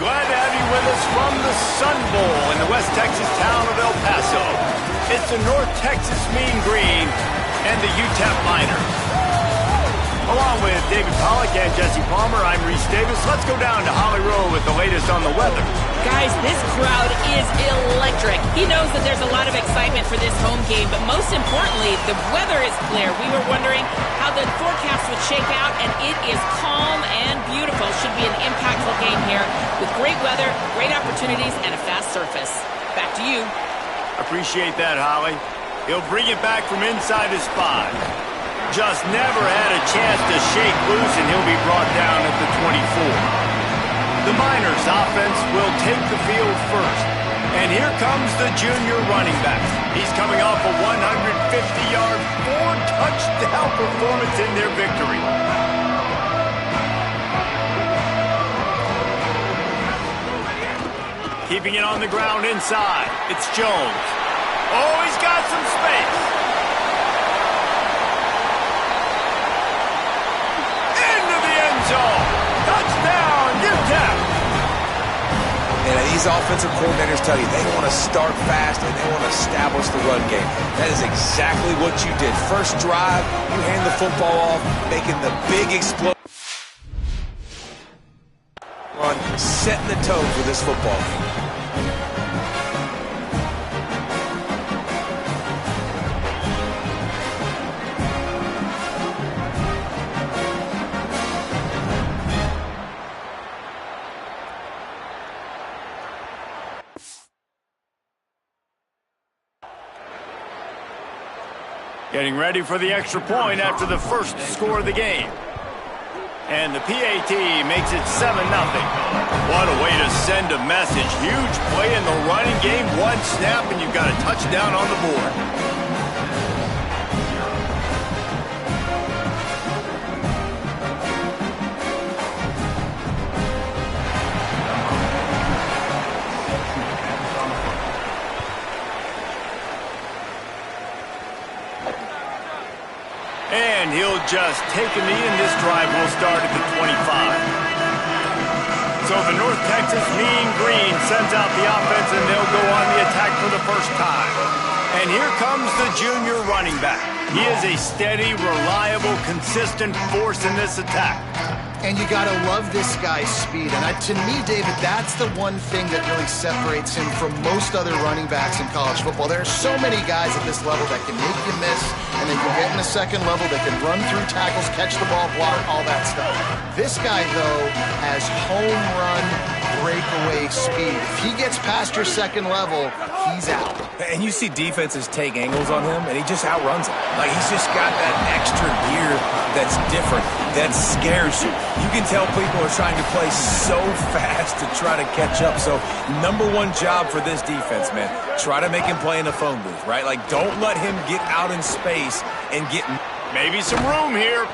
Glad to have you with us from the Sun Bowl in the West Texas town of El Paso. It's the North Texas Mean Green and the UTEP Miners. Along with David Pollack and Jesse Palmer, I'm Reese Davis. Let's go down to Holly Road with the latest on the weather. Guys, this crowd is electric. He knows that there's a lot of excitement for this home game, but most importantly, the weather is clear. We were wondering how the forecast would shake out, and it is calm and beautiful. Should be an impactful game here with great weather, great opportunities, and a fast surface. Back to you. Appreciate that, Holly. He'll bring it back from inside his 5. Just never had a chance to shake loose, and he'll be brought down at the 24. The Miners' offense will take the field first. And here comes the junior running back. He's coming off a 150-yard, 4-touchdown performance in their victory. Keeping it on the ground inside. It's Jones. Oh, he's got some space. Into the end zone. Touchdown, UTEP. And these offensive coordinators tell you they want to start fast and they want to establish the run game. That is exactly what you did. First drive, you hand the football off, making the big explosion. Run, setting the tone for this football game. Getting ready for the extra point after the first score of the game. And the PAT makes it 7-0. What a way to send a message. Huge play in the running game. One snap and you've got a touchdown on the board. And he'll just take a knee, and this drive will start at the 25. So the North Texas Mean Green sends out the offense, and they'll go on the attack for the first time. And here comes the junior running back. He is a steady, reliable, consistent force in this attack. And you got to love this guy's speed. And to me, David, that's the one thing that really separates him from most other running backs in college football. There are so many guys at this level that can make you miss, and they can get in the second level. They can run through tackles, catch the ball, block, all that stuff. This guy, though, has home run breakaway speed. If he gets past your second level, he's out. And you see defenses take angles on him, and he just outruns them. Like, he's just got that extra gear that's different, that scares you. You can tell people are trying to play so fast to try to catch up. So, #1 job for this defense, man. Try to make him play in the phone booth, right? Like, don't let him get out in space and get... Maybe some room here.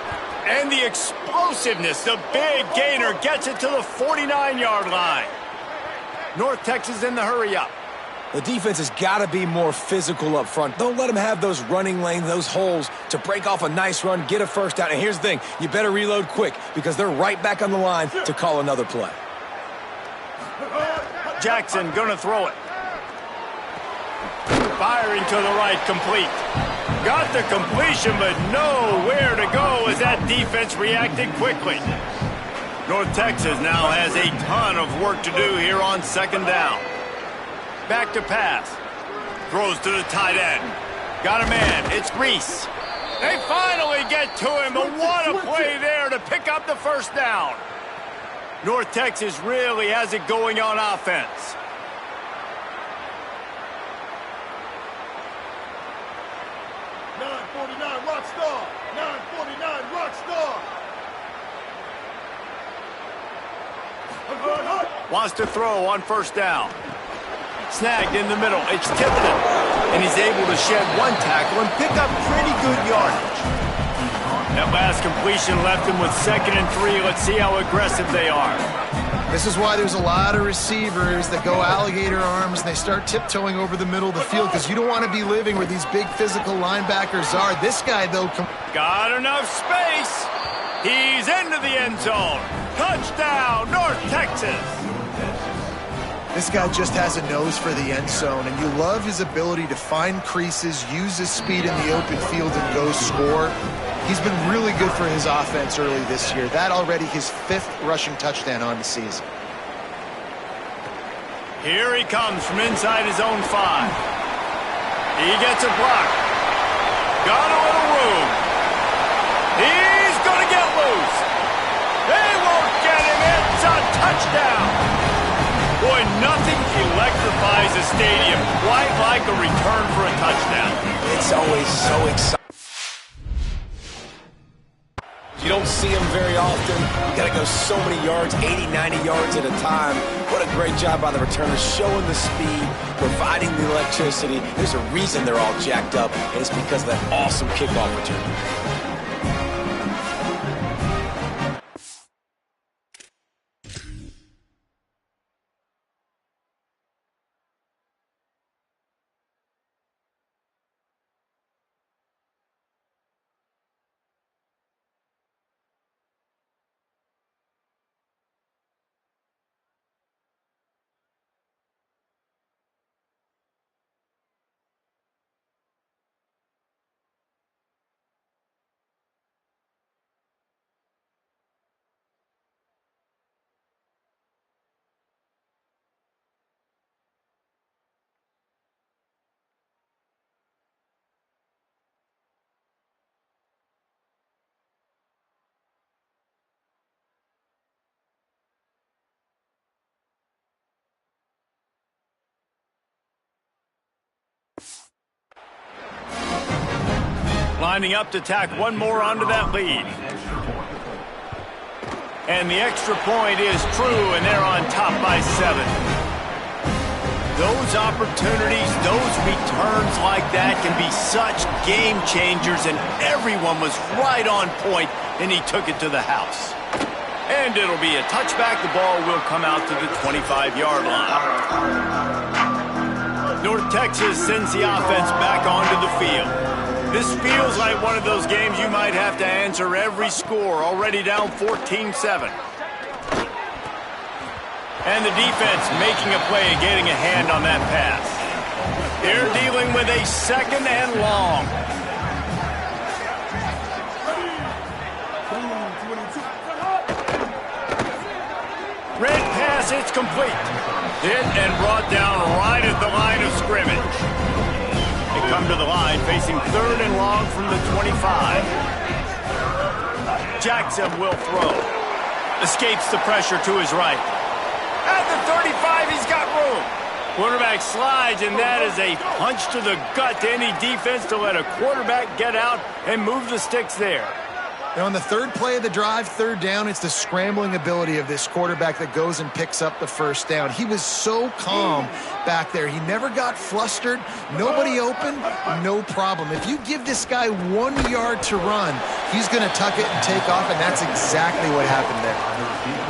And the explosiveness, the big gainer gets it to the 49-yard line. North Texas in the hurry-up. The defense has got to be more physical up front. Don't let them have those running lanes, those holes to break off a nice run, get a first down. And here's the thing, you better reload quick because they're right back on the line to call another play. Jackson gonna throw it. Firing to the right, complete. Got the completion, but nowhere to go as that defense reacted quickly. North Texas now has a ton of work to do here on second down. Back to pass. Throws to the tight end. Got a man. It's Reese. They finally get to him, but what a play there to pick up the first down. North Texas really has it going on offense. Wants to throw on first down. Snagged in the middle. It's Tipton. And he's able to shed one tackle and pick up pretty good yardage. That last completion left him with 2nd and 3. Let's see how aggressive they are. This is why there's a lot of receivers that go alligator arms and they start tiptoeing over the middle of the field because you don't want to be living where these big physical linebackers are. This guy, though... Got enough space. He's into the end zone. Touchdown, North Texas. This guy just has a nose for the end zone, and you love his ability to find creases, use his speed in the open field, and go score. He's been really good for his offense early this year. That already his 5th rushing touchdown on the season. Here he comes from inside his own 5. He gets a block. Got a little room. He's going to get loose. They won't get him. It's a touchdown. Boy, nothing electrifies a stadium quite like a return for a touchdown. It's always so exciting. You don't see them very often. You got to go so many yards, 80, 90 yards at a time. What a great job by the returners, showing the speed, providing the electricity. There's a reason they're all jacked up, and it's because of that awesome kickoff return. Lining up to tack one more onto that lead. And the extra point is true, and they're on top by 7. Those opportunities, those returns like that can be such game changers, and everyone was right on point, and he took it to the house. And it'll be a touchback. The ball will come out to the 25-yard line. North Texas sends the offense back onto the field. This feels like one of those games you might have to answer every score, already down 14-7. And the defense making a play and getting a hand on that pass. They're dealing with a 2nd and long. Red pass, it's complete. Hit and brought down right at the line of scrimmage. They come to the line, facing 3rd and long from the 25. Jackson will throw. Escapes the pressure to his right. At the 35, he's got room. Quarterback slides, and that is a punch to the gut to any defense to let a quarterback get out and move the sticks there. And on the 3rd play of the drive, 3rd down, it's the scrambling ability of this quarterback that goes and picks up the 1st down. He was so calm back there. He never got flustered. Nobody open, no problem. If you give this guy 1 yard to run, he's going to tuck it and take off, and that's exactly what happened there.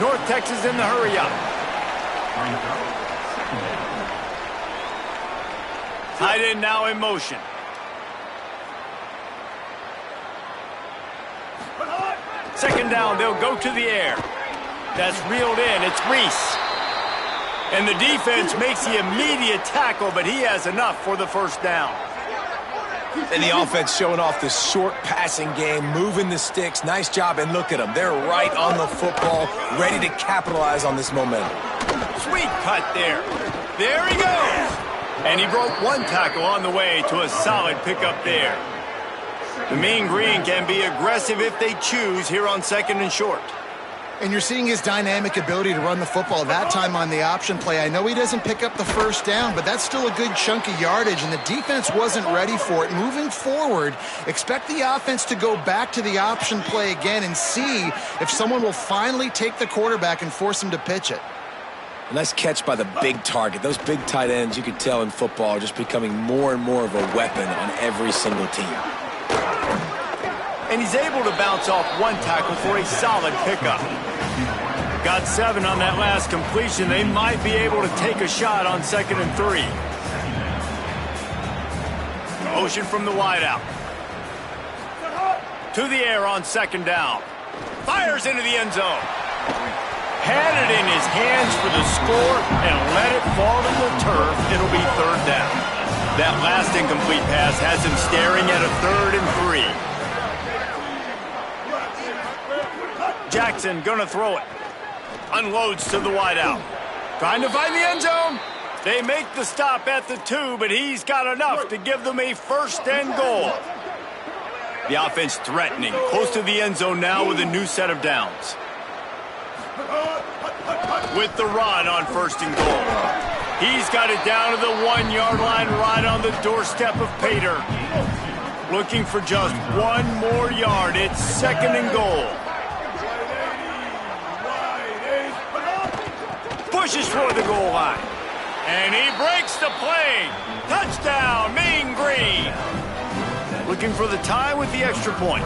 North Texas in the hurry up. Tight end now in motion. Second down, they'll go to the air. That's reeled in. It's Reese. And the defense makes the immediate tackle, but he has enough for the 1st down. And the offense showing off this short passing game, moving the sticks. Nice job, and look at them. They're right on the football, ready to capitalize on this momentum. Sweet cut there. There he goes. And he broke 1 tackle on the way to a solid pickup there. The Mean Green can be aggressive if they choose here on 2nd and short. And you're seeing his dynamic ability to run the football, that time on the option play. I know he doesn't pick up the 1st down, but that's still a good chunk of yardage, and the defense wasn't ready for it. Moving forward, expect the offense to go back to the option play again and see if someone will finally take the quarterback and force him to pitch it. Nice catch by the big target. Those big tight ends, you could tell in football, are just becoming more and more of a weapon on every single team. And he's able to bounce off 1 tackle for a solid pickup. Got 7 on that last completion. They might be able to take a shot on 2nd and 3. Motion from the wideout. To the air on 2nd down. Fires into the end zone. Had it in his hands for the score and let it fall to the turf. It'll be third down. That last incomplete pass has him staring at a 3rd and 3. Jackson gonna throw it. Unloads to the wideout. Trying to find the end zone. They make the stop at the 2, but he's got enough to give them a 1st and goal. The offense threatening, close to the end zone now with a new set of downs. With the run on 1st and goal. He's got it down to the 1-yard line right on the doorstep of Pater. Looking for just 1 more yard. It's 2nd and goal. Pushes toward the goal line. And he breaks the play. Touchdown, Mean Green. Looking for the tie with the extra point.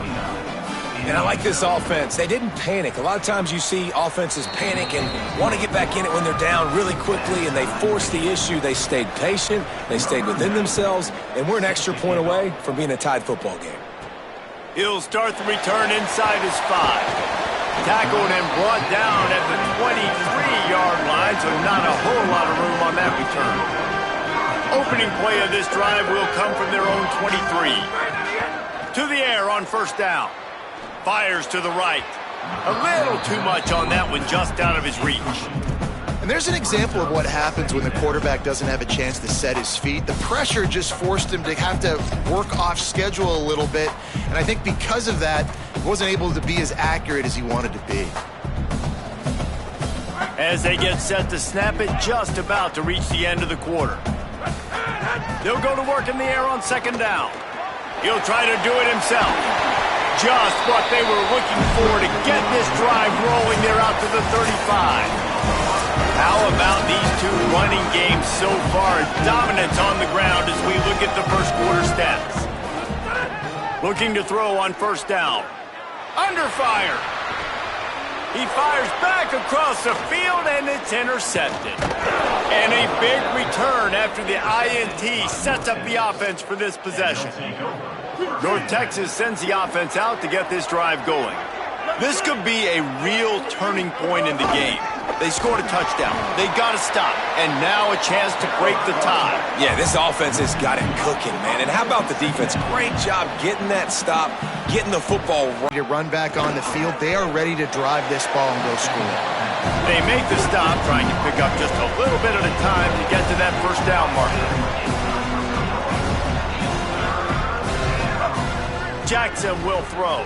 And I like this offense. They didn't panic. A lot of times you see offenses panic and want to get back in it when they're down really quickly, and they forced the issue. They stayed patient. They stayed within themselves, and we're an extra point away from being a tied football game. He'll start the return inside his 5. Tackled and brought down at the 23-yard line, so not a whole lot of room on that return. Opening play of this drive will come from their own 23. To the air on 1st down. Fires to the right. A little too much on that one, just out of his reach. And there's an example of what happens when the quarterback doesn't have a chance to set his feet. The pressure just forced him to have to work off schedule a little bit. And I think because of that, he wasn't able to be as accurate as he wanted to be. As they get set to snap it, just about to reach the end of the quarter. They'll go to work in the air on 2nd down. He'll try to do it himself. Just what they were looking for to get this drive rolling. They're out to the 35. How about these 2 running games so far? Dominance on the ground as we look at the 1st quarter stats. Looking to throw on 1st down. Under fire. He fires back across the field, and it's intercepted. And a big return after the INT sets up the offense for this possession. North Texas sends the offense out to get this drive going. This could be a real turning point in the game. They scored a touchdown. They got to stop. And now a chance to break the tie. Yeah, this offense has got it cooking, man. And how about the defense? Great job getting that stop, getting the football right. To run back on the field, they are ready to drive this ball and go score. They make the stop, trying to pick up just a little bit at a time to get to that 1st down marker. Jackson will throw.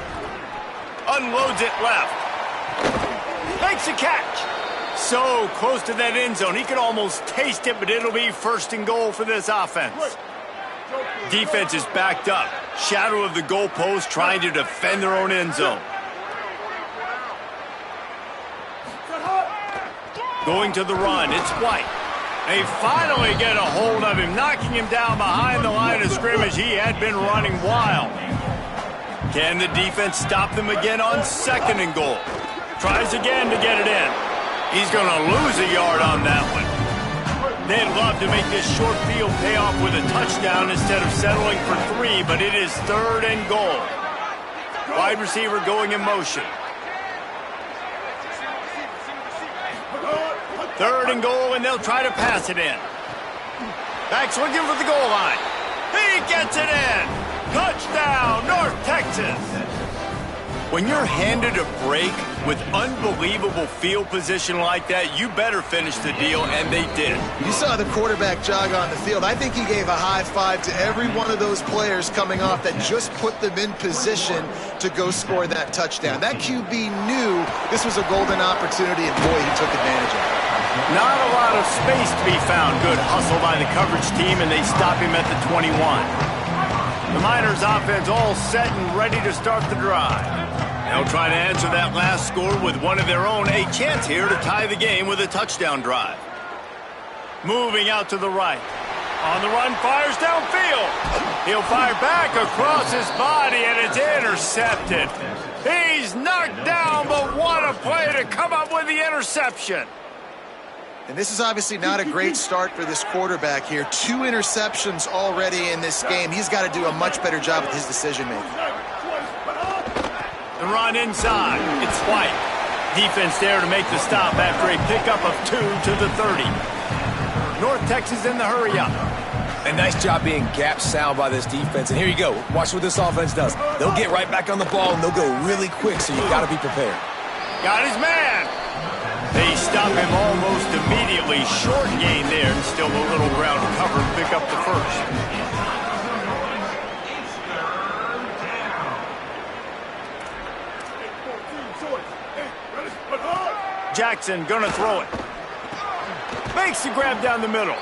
Unloads it left. Makes a catch. So close to that end zone. He could almost taste it, but it'll be 1st and goal for this offense. Defense is backed up. Shadow of the goalpost, trying to defend their own end zone. Going to the run, it's White. They finally get a hold of him, knocking him down behind the line of scrimmage. He had been running wild. Can the defense stop them again on 2nd and goal? Tries again to get it in. He's going to lose a yard on that one. They'd love to make this short field pay off with a touchdown instead of settling for 3, but it is 3rd and goal. Wide receiver going in motion. 3rd and goal, and they'll try to pass it in. Backs looking for the goal line. He gets it in. Touchdown, North Texas. When you're handed a break with unbelievable field position like that, you better finish the deal, and they did. You saw the quarterback jog on the field. I think he gave a high five to every one of those players coming off that just put them in position to go score that touchdown. That QB knew this was a golden opportunity, and boy, he took advantage of it. Not a lot of space to be found. Good hustle by the coverage team, and they stop him at the 21. The Miners offense all set and ready to start the drive. They'll try to answer that last score with one of their own. A chance here to tie the game with a touchdown drive. Moving out to the right. On the run, fires downfield. He'll fire back across his body, and it's intercepted. He's knocked down, but what a play to come up with the interception. And this is obviously not a great start for this quarterback here. 2 interceptions already in this game. He's got to do a much better job with his decision-making. The run inside. It's White. Defense there to make the stop after a pickup of 2 to the 30. North Texas in the hurry up. A nice job being gap sound by this defense. And here you go. Watch what this offense does. They'll get right back on the ball, and they'll go really quick, so you've got to be prepared. Got his man. They stop him almost immediately. Short gain there, and still a little ground cover to pick up the first. Jackson gonna throw it. Makes the grab down the middle.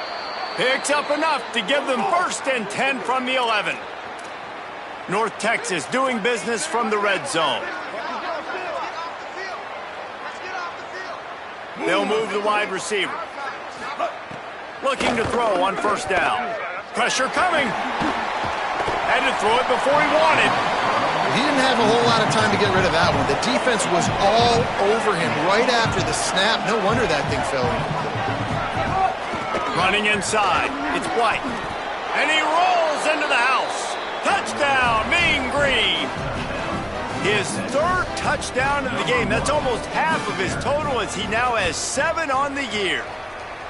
Picks up enough to give them 1st and 10 from the 11. North Texas doing business from the red zone. They'll move the wide receiver. Looking to throw on 1st down. Pressure coming. Had to throw it before he wanted. He didn't have a whole lot of time to get rid of that one. The defense was all over him right after the snap. No wonder that thing fell in. Running inside. It's White. And he rolls into the house. Touchdown, Mean Green. His 3rd touchdown in the game. That's almost half of his total as he now has 7 on the year.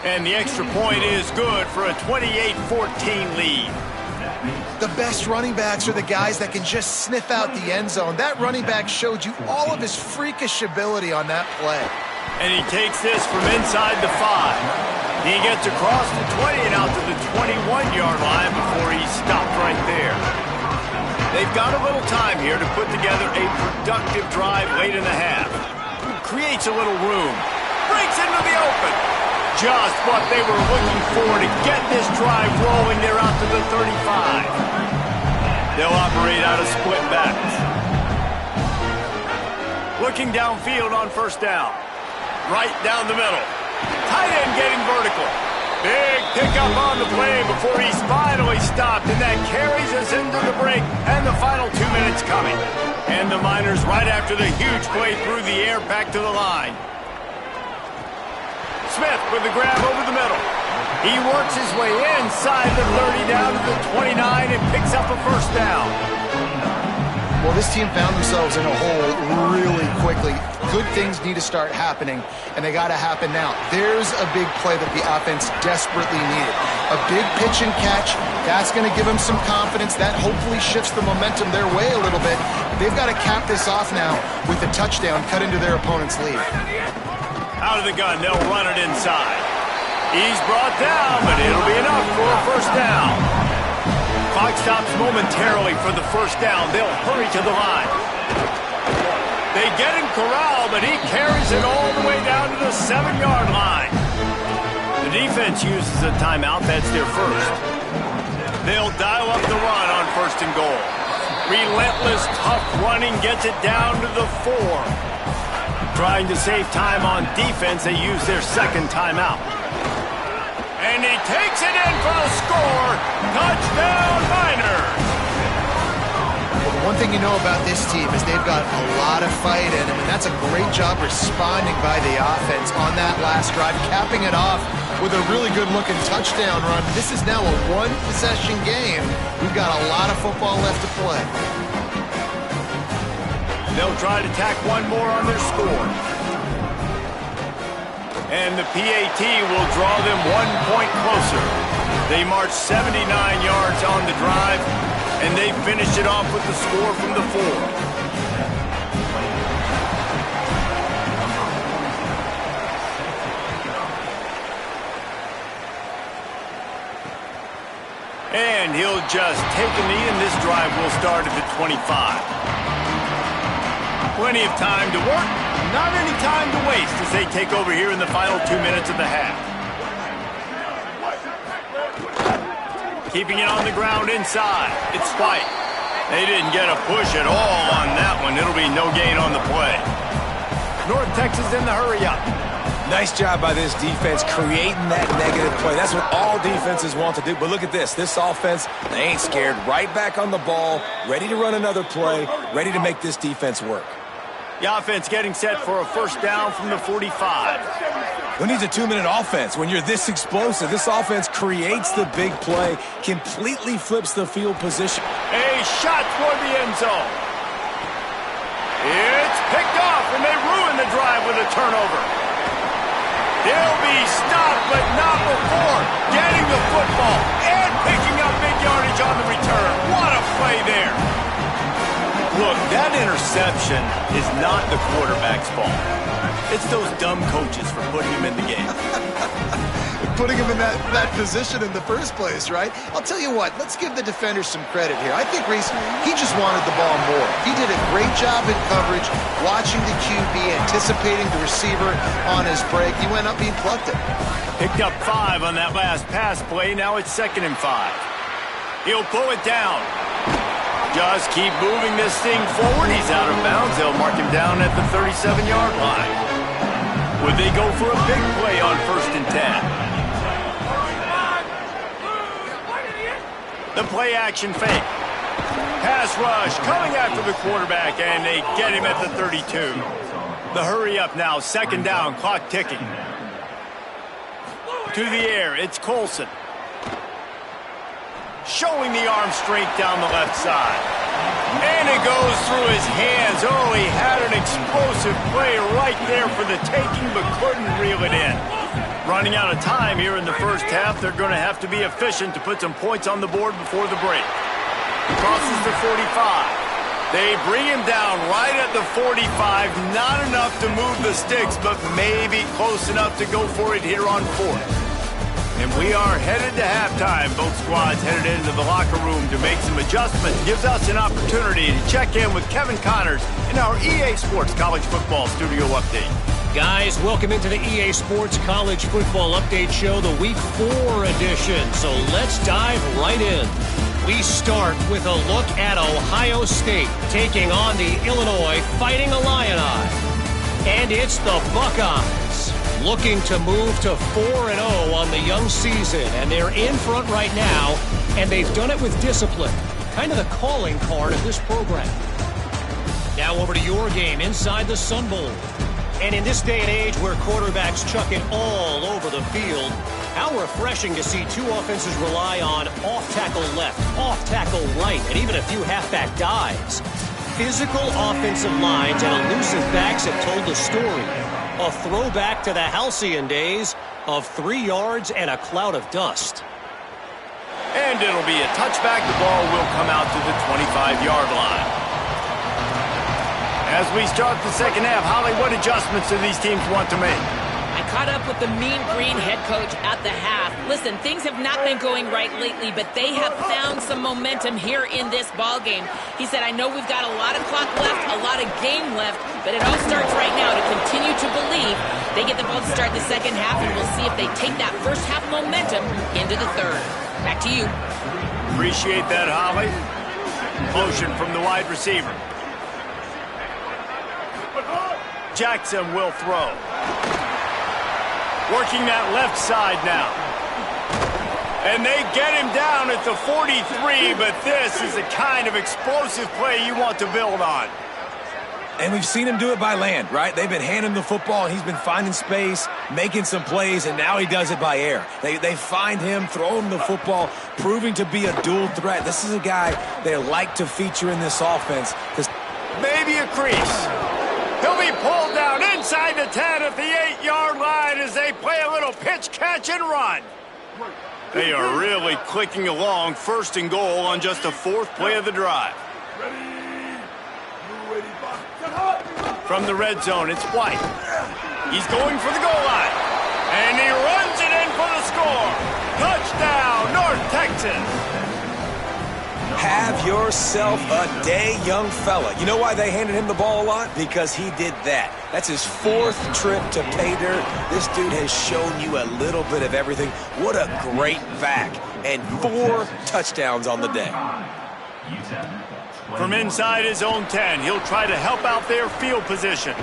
And the extra point is good for a 28-14 lead. The best running backs are the guys that can just sniff out the end zone. That running back showed you all of his freakish ability on that play. And he takes this from inside the 5. He gets across the 20 and out to the 21-yard line before he's stopped right there. They've got a little time here to put together a productive drive late in the half. Creates a little room. Breaks into the open. Just what they were looking for to get this drive rolling. They're out to the 35. They'll operate out of split backs. Looking downfield on 1st down. Right down the middle. Tight end getting vertical. Big pickup on the play before he's finally stopped, and that carries us into the break and the final 2 minutes coming. And the Miners right after the huge play through the air back to the line. Smith with the grab over the middle. He works his way inside the 30 down to the 29 and picks up a 1st down. Well, this team found themselves in a hole really quickly. Good things need to start happening, and they got to happen now. There's a big play that the offense desperately needed. A big pitch and catch. That's going to give them some confidence. That hopefully shifts the momentum their way a little bit. They've got to cap this off now with a touchdown cut into their opponent's lead. Out of the gun, they'll run it inside. He's brought down, but it'll be enough for a 1st down. Clock stops momentarily for the 1st down. They'll hurry to the line. They get him corralled, but he carries it all the way down to the 7-yard line. The defense uses a timeout. That's their 1st. They'll dial up the run on 1st and goal. Relentless, tough running gets it down to the 4. Trying to save time on defense, they use their 2nd timeout. And he takes it in for the score. Touchdown, Miners! Well, the one thing you know about this team is they've got a lot of fight in them, and that's a great job responding by the offense on that last drive, capping it off with a really good-looking touchdown run. This is now a 1-possession game. We've got a lot of football left to play. They'll try to tack one more on their score. And the PAT will draw them 1 point closer. They march 79 yards on the drive, and they finish it off with the score from the 4. And he'll just take a knee, and this drive will start at the 25. Plenty of time to work, not any time to waste as they take over here in the final 2 minutes of the half. Keeping it on the ground inside. It's White. They didn't get a push at all on that one. It'll be no gain on the play. North Texas in the hurry up. Nice job by this defense creating that negative play. That's what all defenses want to do. But look at this. This offense, they ain't scared. Right back on the ball, ready to run another play, ready to make this defense work. The offense getting set for a 1st down from the 45. Who needs a 2-minute offense when you're this explosive? This offense creates the big play, completely flips the field position. A shot toward the end zone. It's picked off, and they ruin the drive with a turnover. He'll be stopped, but not before getting the football and picking up big yardage on the return. What a play there. Look, that interception is not the quarterback's fault. It's those dumb coaches for putting him in the game. Putting him in that position in the first place, right? I'll tell you what, let's give the defender some credit here. I think Reese, he just wanted the ball more. He did a great job in coverage, watching the QB, anticipating the receiver on his break. He went up being plucked it. Picked up 5 on that last pass play. Now it's 2nd and 5. He'll pull it down. Just keep moving this thing forward. He's out of bounds. They'll mark him down at the 37-yard line. Would they go for a big play on 1st and 10? The play action fake. Pass rush coming after the quarterback, and they get him at the 32. The hurry up now, 2nd down, clock ticking. To the air, it's Colson. Showing the arm strength down the left side. And it goes through his hands. Oh, he had an explosive play right there for the taking, but couldn't reel it in. Running out of time here in the first half. They're going to have to be efficient to put some points on the board before the break. Crosses the 45. They bring him down right at the 45. Not enough to move the sticks, but maybe close enough to go for it here on 4th. And we are headed to halftime. Both squads headed into the locker room to make some adjustments. Gives us an opportunity to check in with Kevin Connors in our EA Sports College Football Studio Update. Guys, welcome into the EA Sports College Football Update Show, the Week 4 edition. So let's dive right in. We start with a look at Ohio State taking on the Illinois Fighting Illini. And it's the Buckeyes looking to move to 4-0 on the young season. And they're in front right now, and they've done it with discipline. Kind of the calling card of this program. Now over to your game inside the Sun Bowl. And in this day and age where quarterbacks chuck it all over the field, how refreshing to see 2 offenses rely on off-tackle left, off-tackle right, and even a few halfback dives. Physical offensive lines and elusive backs have told the story. A throwback to the halcyon days of 3 yards and a cloud of dust. And it'll be a touchback. The ball will come out to the 25-yard line. As we start the second half, Holly, what adjustments do these teams want to make? I caught up with the Mean Green head coach at the half. Listen, things have not been going right lately, but they have found some momentum here in this ball game. He said, I know we've got a lot of clock left, a lot of game left, but it all starts right now to continue to believe. They get the ball to start the second half, and we'll see if they take that first half momentum into the third. Back to you. Appreciate that, Holly. Motion from the wide receiver. Jackson will throw. Working that left side now. And they get him down at the 43, but this is the kind of explosive play you want to build on. And we've seen him do it by land, right? They've been handing the football, and he's been finding space, making some plays, and now he does it by air. They find him, throw him the football, proving to be a dual threat. This is a guy they like to feature in this offense. Maybe a crease. He'll be pulled down inside the 10 at the 8-yard line as they play a little pitch, catch, and run. They are really clicking along, 1st and goal on just the 4th play of the drive. From the red zone, it's White. He's going for the goal line. And he runs it in for the score. Touchdown, North Texas. Have yourself a day, young fella. You know why they handed him the ball a lot? Because he did that. That's his 4th trip to pay dirt. This dude has shown you a little bit of everything. What a great back. And 4 touchdowns on the day. From inside his own 10, he'll try to help out their field position.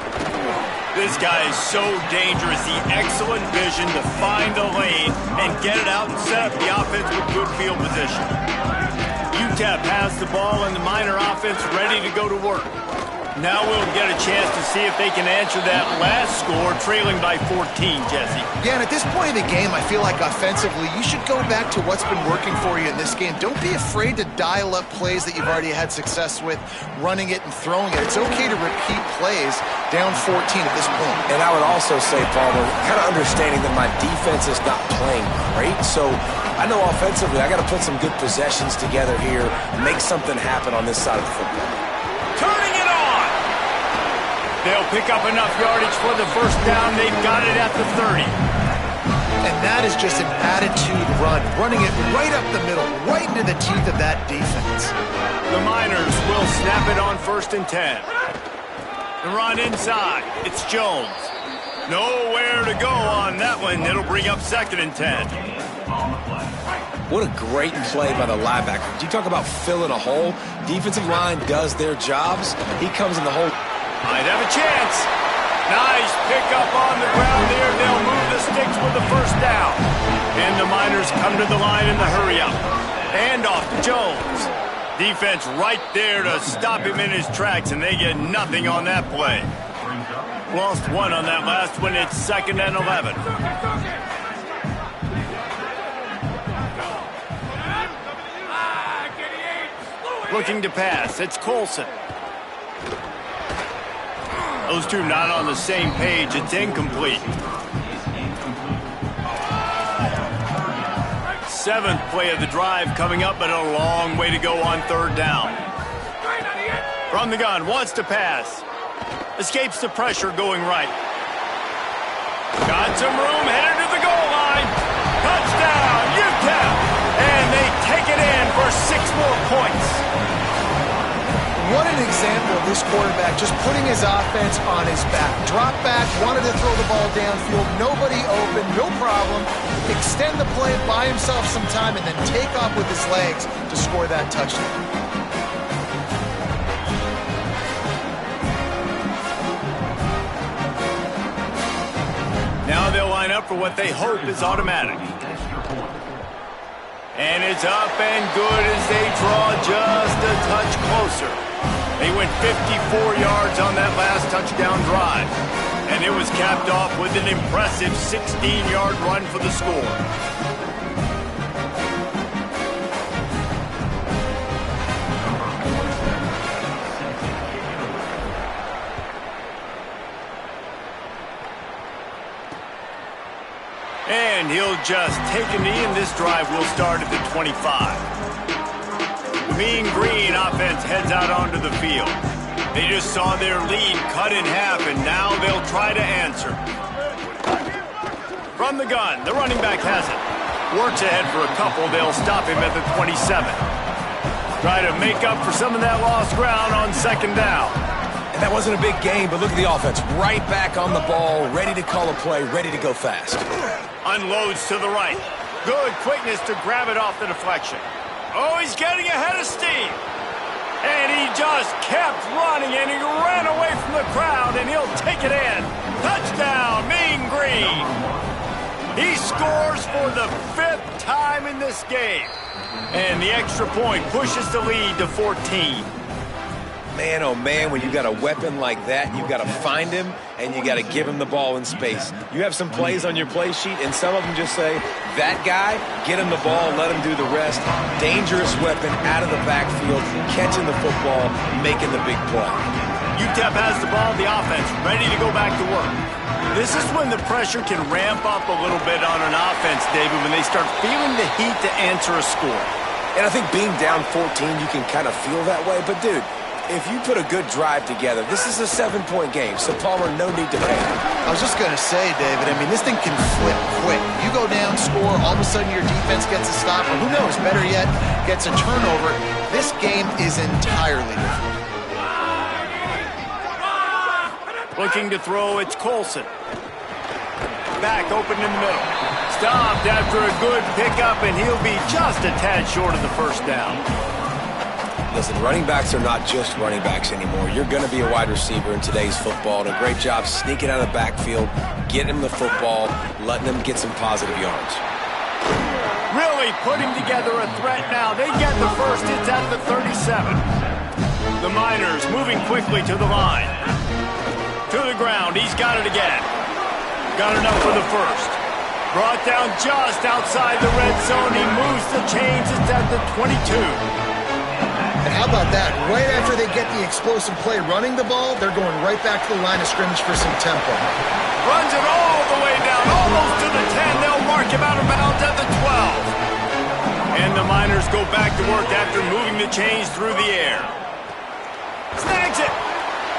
This guy is so dangerous. The excellent vision to find a lane and get it out and set up the offense with good field position. UTEP has the ball and the Minor offense ready to go to work. Now we'll get a chance to see if they can answer that last score, trailing by 14, Jesse. Yeah, and at this point of the game, I feel like offensively, you should go back to what's been working for you in this game. Don't be afraid to dial up plays that you've already had success with, running it and throwing it. It's okay to repeat plays down 14 at this point. And I would also say, Palmer, kind of understanding that my defense is not playing great, so I know offensively I got to put some good possessions together here, make something happen on this side of the football. Turning it on! They'll pick up enough yardage for the first down. They've got it at the 30. And that is just an attitude run, running it right up the middle, right into the teeth of that defense. The Miners will snap it on 1st and 10. The run inside. It's Jones. Nowhere to go on that one. It'll bring up 2nd and 10. What a great play by the linebacker. Do you talk about filling a hole? Defensive line does their jobs. He comes in the hole. Might have a chance. Nice pickup on the ground there. They'll move the sticks with the first down. And the Miners come to the line in the hurry-up. And off to Jones. Defense right there to stop him in his tracks, and they get nothing on that play. Lost one on that last one. It's 2nd and 11. Looking to pass. It's Colson. Those two not on the same page. It's incomplete. 7th play of the drive coming up, but a long way to go on 3rd down. From the gun, wants to pass. Escapes the pressure going right. Got some room, headed to the goal line. Touchdown, UTEP! And they take it in for 6 more points. What an example of this quarterback just putting his offense on his back. Drop back, wanted to throw the ball downfield, nobody open, no problem. Extend the play, buy himself some time, and then take off with his legs to score that touchdown. Now they'll line up for what they hope is automatic. And it's up and good as they draw just a touch closer. They went 54 yards on that last touchdown drive. And it was capped off with an impressive 16-yard run for the score. And he'll just take a knee, and this drive will start at the 25. Mean Green offense heads out onto the field. They just saw their lead cut in half, and now they'll try to answer. From the gun, the running back has it. Works ahead for a couple. They'll stop him at the 27. Try to make up for some of that lost ground on 2nd down. And that wasn't a big game, but look at the offense. Right back on the ball, ready to call a play, ready to go fast. Unloads to the right. Good quickness to grab it off the deflection. Oh, he's getting ahead of steam. And he just kept running, and he ran away from the crowd, and he'll take it in. Touchdown, Mean Green. He scores for the 5th time in this game. And the extra point pushes the lead to 14. Man, oh man, when you got a weapon like that, you got to find him, and you got to give him the ball in space. You have some plays on your play sheet, and some of them just say, that guy, get him the ball, let him do the rest. Dangerous weapon out of the backfield, catching the football, making the big play. UTEP has the ball, the offense ready to go back to work. This is when the pressure can ramp up a little bit on an offense, David, when they start feeling the heat to answer a score. And I think being down 14, you can kind of feel that way, but dude, if you put a good drive together, this is a 7-point game, so Palmer, no need to panic. I was just going to say, David, I mean, this thing can flip quick. You go down, score, all of a sudden your defense gets a stop, or who knows, better yet, gets a turnover. This game is entirely different. Looking to throw, it's Colson. Back open in the middle. Stopped after a good pickup, and he'll be just a tad short of the first down. Listen, running backs are not just running backs anymore. You're going to be a wide receiver in today's football. And a great job sneaking out of the backfield, getting him the football, letting him get some positive yards. Really putting together a threat now. They get the first. It's at the 37. The Miners moving quickly to the line. To the ground, he's got it again. Got enough for the first. Brought down just outside the red zone. He moves the chains. It's at the 22. And how about that? Right after they get the explosive play running the ball, they're going right back to the line of scrimmage for some tempo. Runs it all the way down, almost to the 10. They'll mark him out of bounds at the 12. And the Miners go back to work after moving the chains through the air. Snags it.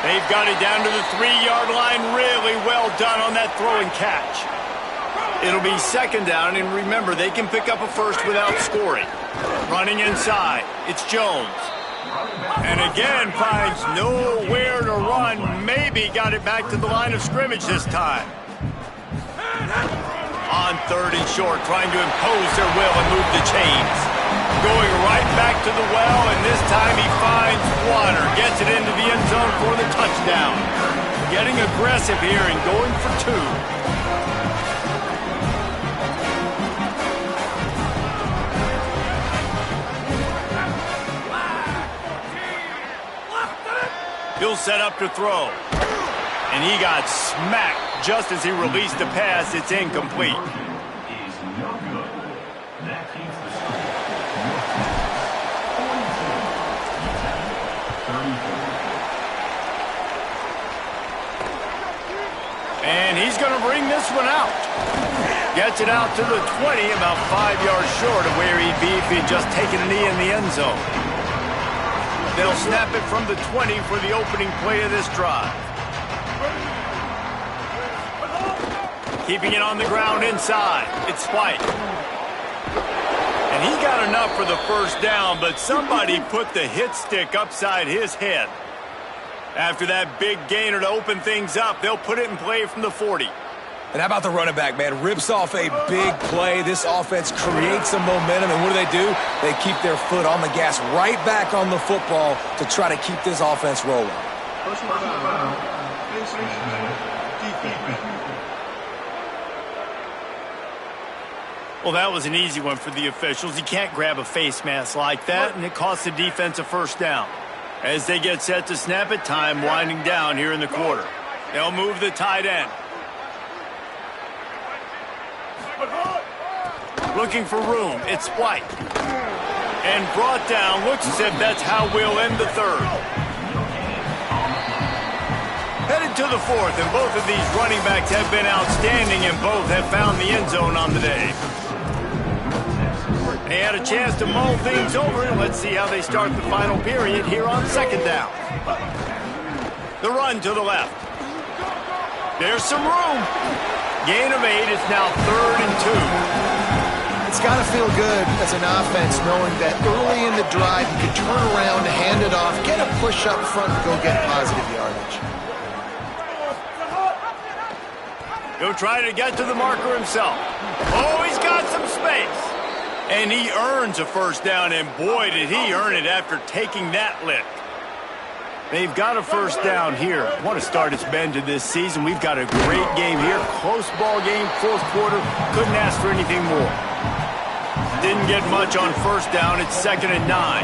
They've got it down to the 3-yard line. Really well done on that throw and catch. It'll be second down, and remember, they can pick up a first without scoring. Running inside, it's Jones. And again, finds nowhere to run. Maybe got it back to the line of scrimmage this time. On 3rd and short, trying to impose their will and move the chains. Going right back to the well, and this time he finds water. Gets it into the end zone for the touchdown. Getting aggressive here and going for 2. He'll set up to throw. And he got smacked just as he released the pass. It's incomplete. And he's going to bring this one out. Gets it out to the 20, about 5 yards short of where he'd be if he'd just taken a knee in the end zone. They'll snap it from the 20 for the opening play of this drive. Keeping it on the ground inside. It's White. And he got enough for the first down, but somebody put the hit stick upside his head. After that big gainer to open things up, they'll put it in play from the 40. And how about the running back, man? Rips off a big play. This offense creates some momentum, and what do? They keep their foot on the gas, right back on the football to try to keep this offense rolling. Well, that was an easy one for the officials. You can't grab a face mask like that, and it costs the defense a first down. As they get set to snap it, time winding down here in the quarter. They'll move the tight end. Looking for room, it's White. And brought down, looks as if that's how we'll end the third. Headed to the fourth, and both of these running backs have been outstanding, and both have found the end zone on the day. They had a chance to mull things over, and let's see how they start the final period here on second down. The run to the left. There's some room. Gain of 8, it's now 3rd and 2. It's got to feel good as an offense knowing that early in the drive you can turn around, hand it off, get a push up front, and go get positive yardage. He'll try to get to the marker himself. Oh, he's got some space. And he earns a first down, and boy, did he earn it after taking that lick. They've got a first down here. What a start it's been to this season. We've got a great game here. Close ball game, fourth quarter. Couldn't ask for anything more. Didn't get much on first down. It's 2nd and 9.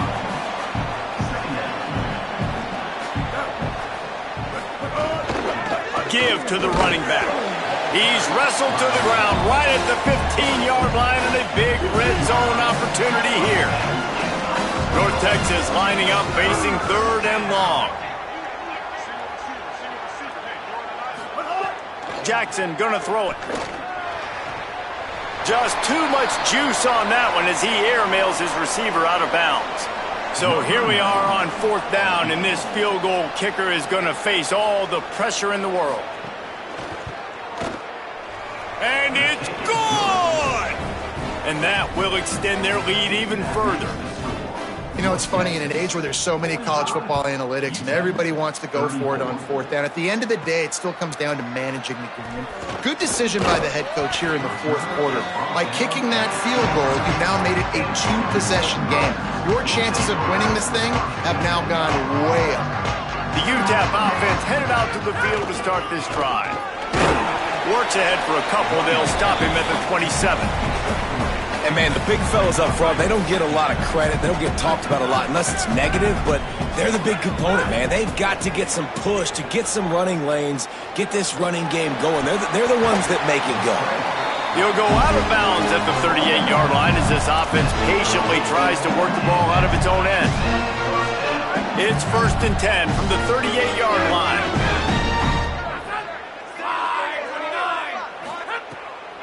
Give to the running back. He's wrestled to the ground right at the 15-yard line, and a big red zone opportunity here. North Texas lining up, facing 3rd and long. Jackson gonna throw it. Just too much juice on that one as he airmails his receiver out of bounds. So here we are on 4th down, and this field goal kicker is gonna face all the pressure in the world. And it's good! And that will extend their lead even further. You know, it's funny, in an age where there's so many college football analytics and everybody wants to go for it on 4th down, at the end of the day, it still comes down to managing the game. Good decision by the head coach here in the 4th quarter. By kicking that field goal, you've now made it a 2-possession game. Your chances of winning this thing have now gone way up. The UTEP offense headed out to the field to start this drive. Works ahead for a couple. They'll stop him at the 27. And, man, the big fellas up front, they don't get a lot of credit. They don't get talked about a lot unless it's negative, but they're the big component, man. They've got to get some push, to get some running lanes, get this running game going. They're the ones that make it go. He'll go out of bounds at the 38-yard line as this offense patiently tries to work the ball out of its own end. It's 1st and 10 from the 38-yard line.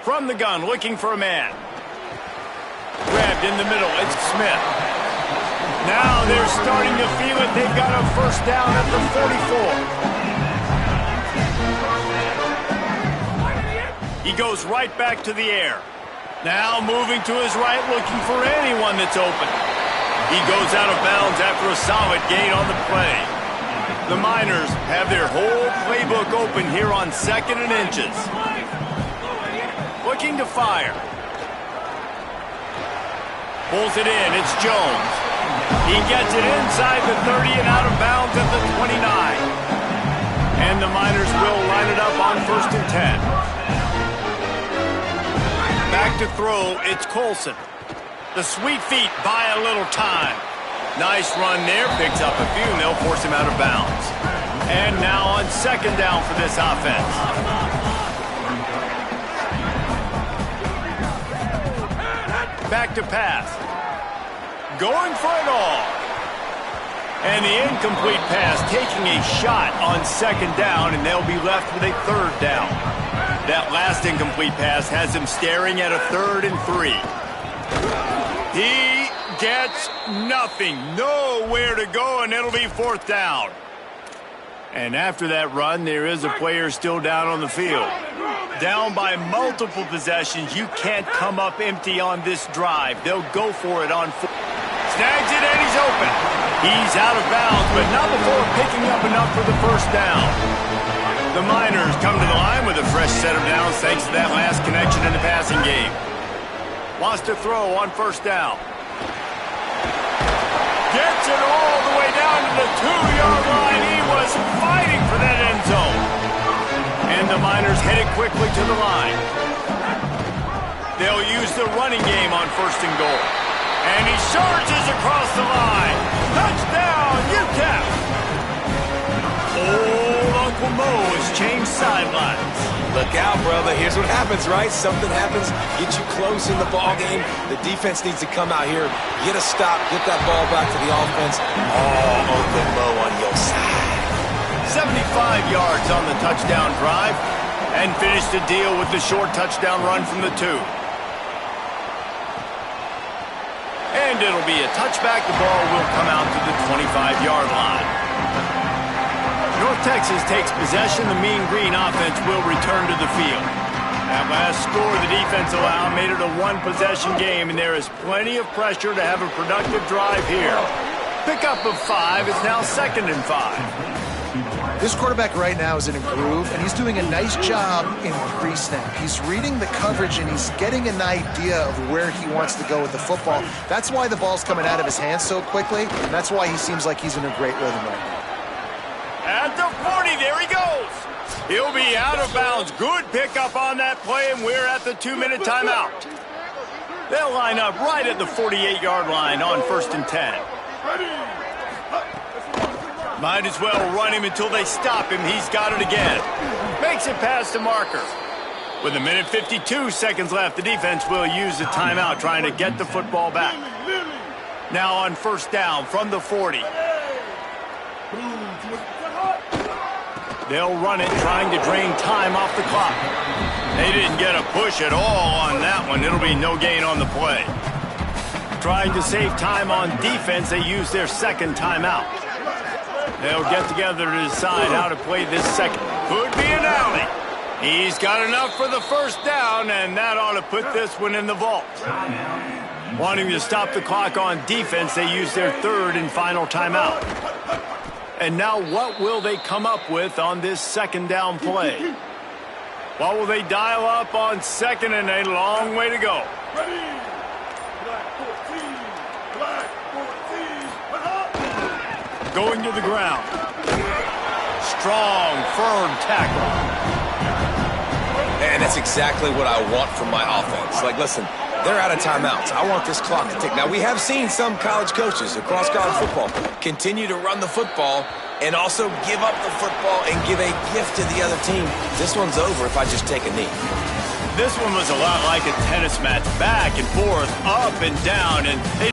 From the gun, looking for a man. Grabbed in the middle, it's Smith. Now they're starting to feel it. They've got a first down at the 44. He goes right back to the air. Now moving to his right, looking for anyone that's open. He goes out of bounds after a solid gain on the play. The Miners have their whole playbook open here on 2nd and inches. Looking to fire. Pulls it in, it's Jones. He gets it inside the 30 and out of bounds at the 29. And the Miners will line it up on 1st and 10. Back to throw, it's Colson. The sweet feet buy a little time. Nice run there, picks up a few, and they'll force him out of bounds. And now on 2nd down for this offense. Back to pass. Going for it all. And the incomplete pass, taking a shot on 2nd down, and they'll be left with a 3rd down. That last incomplete pass has him staring at a 3rd and 3. He gets nothing. Nowhere to go, and it'll be 4th down. And after that run, there is a player still down on the field. Down by multiple possessions. You can't come up empty on this drive. They'll go for it on 4. Snags it, and he's open. He's out of bounds, but not before picking up enough for the 1st down. The Miners come to the line with a fresh set of downs thanks to that last connection in the passing game. Wants to throw on 1st down. Gets it all the way down to the 2-yard line. He was fighting for that end zone. And the Miners headed quickly to the line. They'll use the running game on 1st and goal. And he surges across the line. Touchdown, UTEP! Old Uncle Mo has changed sidelines. Look out, brother. Here's what happens, right? Something happens, get you close in the ball game. The defense needs to come out here, get a stop, get that ball back to the offense. Oh, Uncle Mo on your side. 75 yards on the touchdown drive, and finished the deal with the short touchdown run from the 2. And it'll be a touchback. The ball will come out to the 25-yard line. North Texas takes possession. The Mean Green offense will return to the field. That last score the defense allowed made it a 1-possession game, and there is plenty of pressure to have a productive drive here. Pickup of 5 is now 2nd and 5. This quarterback right now is in a groove, and he's doing a nice job in pre-snap. He's reading the coverage, and he's getting an idea of where he wants to go with the football. That's why the ball's coming out of his hands so quickly, and that's why he seems like he's in a great rhythm right now. At the 40, there he goes. He'll be out of bounds. Good pickup on that play, and we're at the 2-minute timeout. They'll line up right at the 48-yard line on 1st and 10. Might as well run him until they stop him. He's got it again. Makes it past the marker. With 1:52 seconds left, the defense will use the timeout trying to get the football back. Now on 1st down from the 40. They'll run it, trying to drain time off the clock. They didn't get a push at all on that one. It'll be no gain on the play. Trying to save time on defense, they use their 2nd timeout. They'll get together to decide how to play this 2nd. Could be an alley. He's got enough for the 1st down, and that ought to put this one in the vault. Wanting to stop the clock on defense, they use their 3rd and final timeout. And now what will they come up with on this 2nd down play? What will they dial up on 2nd and a long way to go? Going to the ground. Strong, firm tackle. And that's exactly what I want from my offense. Like, listen, They're out of timeouts. I want this clock to tick. Now, we have seen some college coaches across college football continue to run the football and also give up the football and give a gift to the other team. This one's over if I just take a knee. This one was a lot like a tennis match, back and forth, up and down, and they